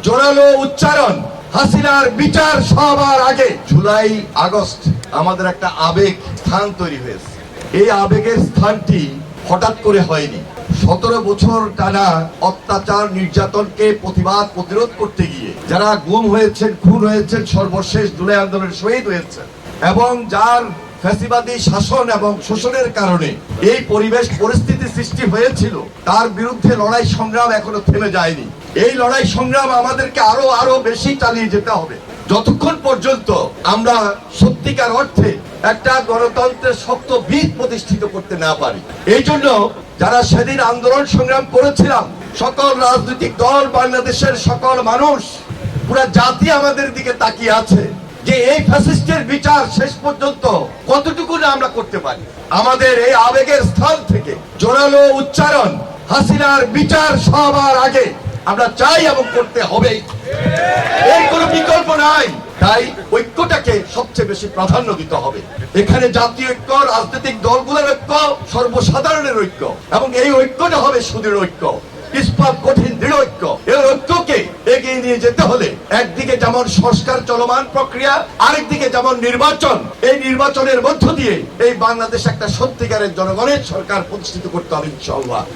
জোরালো উচ্চারণ, হাসিনার বিচার সবার আগে। জুলাই আগস্ট আমাদের একটা আবেগ স্থান তৈরি হয়েছে। এই আবেগের স্থানটি হঠাৎ করে হয়নি। 17 বছর টানা অত্যাচার নির্যাতনকে প্রতিরোধ করতে গিয়ে যারা গুম হয়েছেন, খুন হয়েছেন, সর্বশেষ জুলাই আন্দোলনের শহীদ হয়েছেন, এবং যার ফ্যাসিবাদী শাসন এবং শোষণের কারণে এই পরিস্থিতি সৃষ্টি হয়েছিল, তার বিরুদ্ধে লড়াই সংগ্রাম এখনো থেমে যায়নি। এই লড়াই সংগ্রাম আমাদেরকে আরো বেশি চালিয়ে যেতে হবে, যতক্ষণ পর্যন্ত আমরা সত্যিকার অর্থে একটা গণতন্ত্রের শক্ত ভিত প্রতিষ্ঠিত করতে না পারি। এই জন্য যারা সেদিন আন্দোলন সংগ্রাম করেছিলাম, সকল রাজনৈতিক দল, বাংলাদেশের সকল মানুষ, পুরো জাতি আমাদের দিকে তাকিয়ে আছে যে এই ফ্যাসিস্টের বিচার শেষ পর্যন্ত কতটুকু না আমরা করতে পারি। আমাদের এই আবেগের স্থান থেকে জোরালো উচ্চারণ, হাসিনার বিচার সবার আগে আমরা চাই এবং করতে হবে, এর কোনো বিকল্প নাই। তাই ঐক্যটাকে সবচেয়ে বেশি প্রাধান্য দিতে হবে। এখানে জাতীয় ঐক্য, রাজনৈতিক দলগুলোর ঐক্য, সর্বসাধারণের ঐক্য, এবং এই ঐক্যটা হবে সুদৃঢ় ঐক্য, ইস্পাত কঠিন দৃঢ় ঐক্য। এই ঐক্যকে এগিয়ে নিয়ে যেতে হলে একদিকে যেমন সংস্কার চলমান প্রক্রিয়া, আরেকদিকে যেমন নির্বাচন, এই নির্বাচনের মধ্য দিয়ে এই বাংলাদেশ একটা সত্যিকারের জনগণের সরকার প্রতিষ্ঠিত করতে হবে ইনশাআল্লাহ।